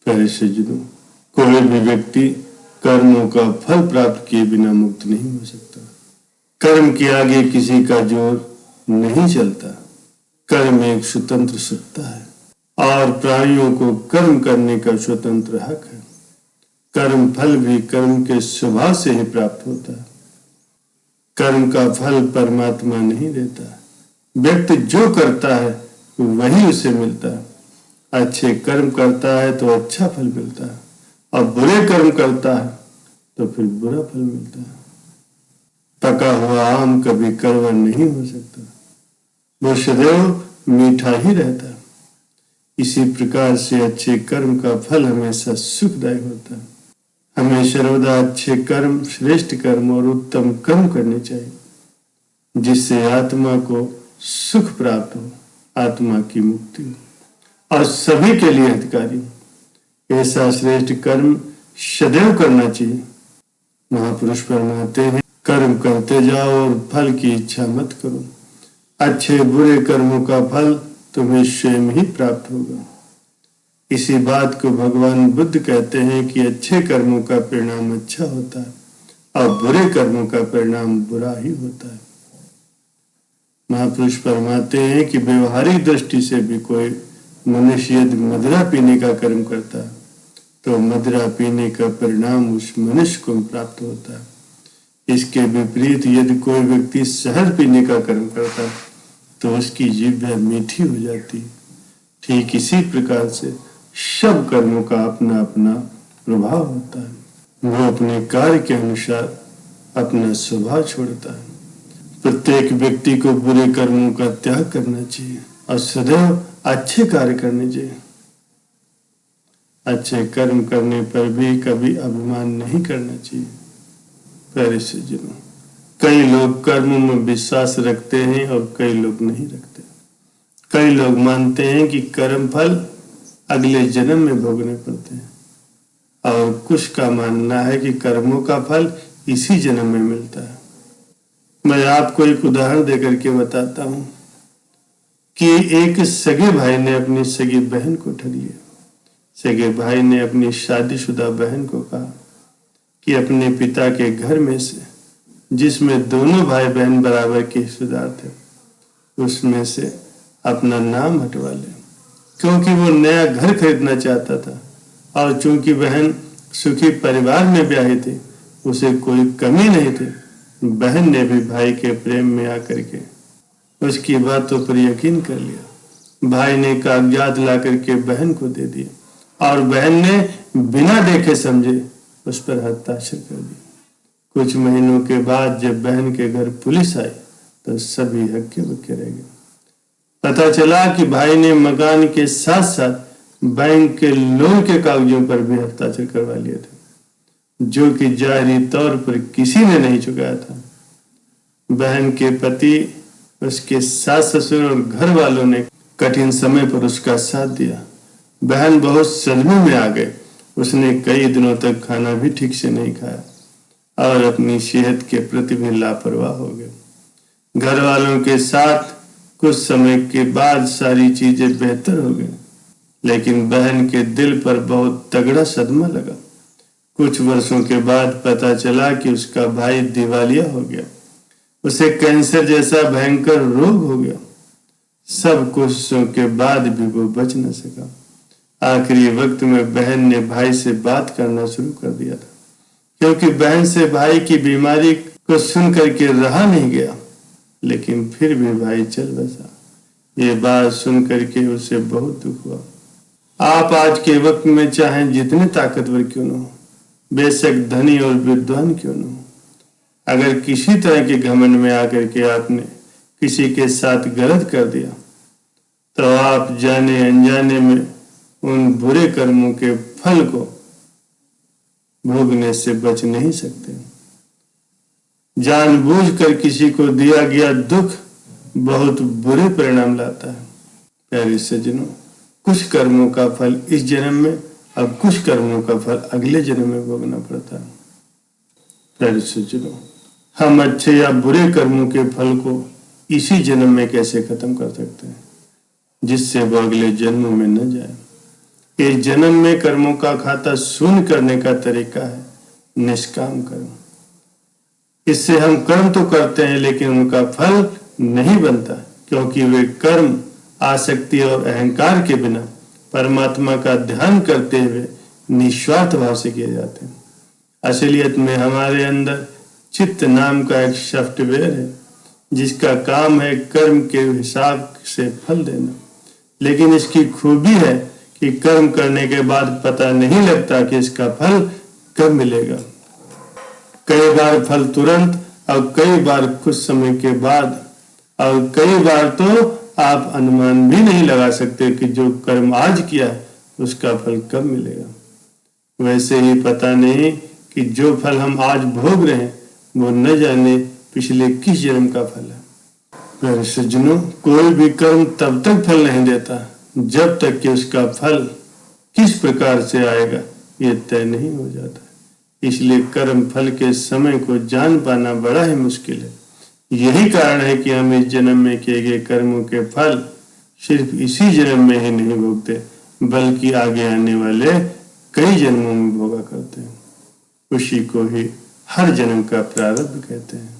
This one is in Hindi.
प्यारे सज्जनों, कोई भी व्यक्ति कर्मों का फल प्राप्त किए बिना मुक्त नहीं हो सकता। कर्म के आगे किसी का जोर नहीं चलता। कर्म एक स्वतंत्र सत्ता है और प्राणियों को कर्म करने का स्वतंत्र हक है। कर्म फल भी कर्म के स्वभाव से ही प्राप्त होता है। कर्म का फल परमात्मा नहीं देता। व्यक्ति जो करता है वही उसे मिलता है। अच्छे कर्म करता है तो अच्छा फल मिलता है और बुरे कर्म करता है तो फिर बुरा फल मिलता है। पका हुआ आम कभी कड़वा नहीं हो सकता, वो सदैव मीठा ही रहता है। इसी प्रकार से अच्छे कर्म का फल हमेशा सुखदायक होता है। हमें सर्वदा अच्छे कर्म, श्रेष्ठ कर्म और उत्तम कर्म करने चाहिए, जिससे आत्मा को सुख प्राप्त हो, आत्मा की मुक्ति हो और सभी के लिए हितकारी हो। ऐसा श्रेष्ठ कर्म सदैव करना चाहिए। महापुरुष फरमाते हैं, कर्म करते जाओ और फल की इच्छा मत करो। अच्छे बुरे कर्मों का फल तुम्हें स्वयं ही प्राप्त होगा। इसी बात को भगवान बुद्ध कहते हैं कि अच्छे कर्मों का परिणाम अच्छा होता है और बुरे कर्मों का परिणाम बुरा ही होता है। महापुरुष फरमाते हैं कि व्यवहारिक दृष्टि से भी कोई मनुष्य यदि मदिरा पीने का कर्म करता है तो मदिरा पीने का परिणाम उस मनुष्य को प्राप्त होता है। इसके विपरीत यदि कोई व्यक्ति शहद पीने का कर्म करता है तो उसकी जिह्वा मीठी हो जाती है। ठीक इसी प्रकार से सब कर्मों का अपना अपना प्रभाव होता है। वो अपने कार्य के अनुसार अपना स्वभाव छोड़ता है। प्रत्येक व्यक्ति को बुरे कर्मों का त्याग करना चाहिए और सदैव अच्छे कार्य करने चाहिए। अच्छे कर्म करने पर भी कभी अभिमान नहीं करना चाहिए। प्यारे सज्जनों, कई लोग कर्मों में विश्वास रखते हैं और कई लोग नहीं रखते। कई लोग मानते हैं कि कर्म फल अगले जन्म में भोगने पड़ते हैं और कुछ का मानना है कि कर्मों का फल इसी जन्म में मिलता है। मैं आपको एक उदाहरण देकर के बताता हूं कि एक सगे भाई ने अपनी सगी बहन को ठग लिया। सगे भाई ने अपनी शादीशुदा बहन को कहा कि अपने पिता के घर में से, जिसमें दोनों भाई बहन बराबर के हिस्सेदार थे, उसमें से अपना नाम हटवा ले, क्योंकि वो नया घर खरीदना चाहता था और चूंकि बहन सुखी परिवार में ब्याही थी, उसे कोई कमी नहीं थी। बहन ने भी भाई के प्रेम में आकर के उसकी बातों पर यकीन कर लिया। भाई ने कागजात ला करके बहन को दे दिए और बहन ने बिना देखे समझे उस पर हस्ताक्षर कर दिए। कुछ महीनों के बाद जब बहन के घर पुलिस आई तो सभी हक्के बक्के रह गए। पता चला कि भाई ने मकान के साथ साथ बैंक के लोन के कागजों पर भी हस्ताक्षर करवा लिए थे, जो कि जाहिरी तौर पर किसी ने नहीं चुकाया था। बहन के पति, उसके सास ससुर और घर वालों ने कठिन समय पर उसका साथ दिया। बहन बहुत सदमे में आ गए। उसने कई दिनों तक खाना भी ठीक से नहीं खाया और अपनी सेहत के प्रति भी लापरवाह हो गए। घर वालों के साथ कुछ समय के बाद सारी चीजें बेहतर हो गई, लेकिन बहन के दिल पर बहुत तगड़ा सदमा लगा। कुछ वर्षों के बाद पता चला कि उसका भाई दिवालिया हो गया। उसे कैंसर जैसा भयंकर रोग हो गया। सब कोशिशों के बाद भी वो बच न सका। आखिरी वक्त में बहन ने भाई से बात करना शुरू कर दिया था, क्योंकि बहन से भाई की बीमारी को सुन करके रहा नहीं गया, लेकिन फिर भी भाई चल बसा। ये बात सुन करके उसे बहुत दुख हुआ। आप आज के वक्त में चाहे जितने ताकतवर क्यों न हो, बेशक धनी और विद्वान क्यों न हो, अगर किसी तरह के घमंड में आकर के आपने किसी के साथ गलत कर दिया तो आप जाने अनजाने में उन बुरे कर्मों के फल को भोगने से बच नहीं सकते। जानबूझकर किसी को दिया गया दुख बहुत बुरे परिणाम लाता है। प्यारे सज्जनों, कुछ कर्मों का फल इस जन्म में और कुछ कर्मों का फल अगले जन्म में भोगना पड़ता है। प्यारे सज्जनों, हम अच्छे या बुरे कर्मों के फल को इसी जन्म में कैसे खत्म कर सकते हैं, जिससे वो अगले जन्म में न जाए। कि इस जन्म में कर्मों का खाता शून्य करने का तरीका है निष्काम कर्म। इससे हम कर्म तो करते हैं लेकिन उनका फल नहीं बनता, क्योंकि वे कर्म आसक्ति और अहंकार के बिना परमात्मा का ध्यान करते हुए निस्वार्थ भाव से किए जाते हैं। असलियत में हमारे अंदर चित्त नाम का एक सॉफ्टवेयर है जिसका काम है कर्म के हिसाब से फल देना, लेकिन इसकी खूबी है कि कर्म करने के बाद पता नहीं लगता कि इसका फल कब मिलेगा। कई बार फल तुरंत और कई बार कुछ समय के बाद, और कई बार तो आप अनुमान भी नहीं लगा सकते कि जो कर्म आज किया उसका फल कब मिलेगा। वैसे ही पता नहीं कि जो फल हम आज भोग रहे हैं वो न जाने पिछले किस जन्म का फल है। प्यारे सज्जनों, कोई भी कर्म तब तक फल नहीं देता जब तक कि उसका फल किस प्रकार से आएगा ये तय नहीं हो जाता। इसलिए कर्म फल के समय को जान पाना बड़ा ही मुश्किल है। यही कारण है कि हम इस जन्म में किए गए कर्मों के फल सिर्फ इसी जन्म में ही नहीं भोगते, बल्कि आगे आने वाले कई जन्मों में भोगा करते हैं। उसी को ही हर जन्म का प्रारब्ध कहते हैं।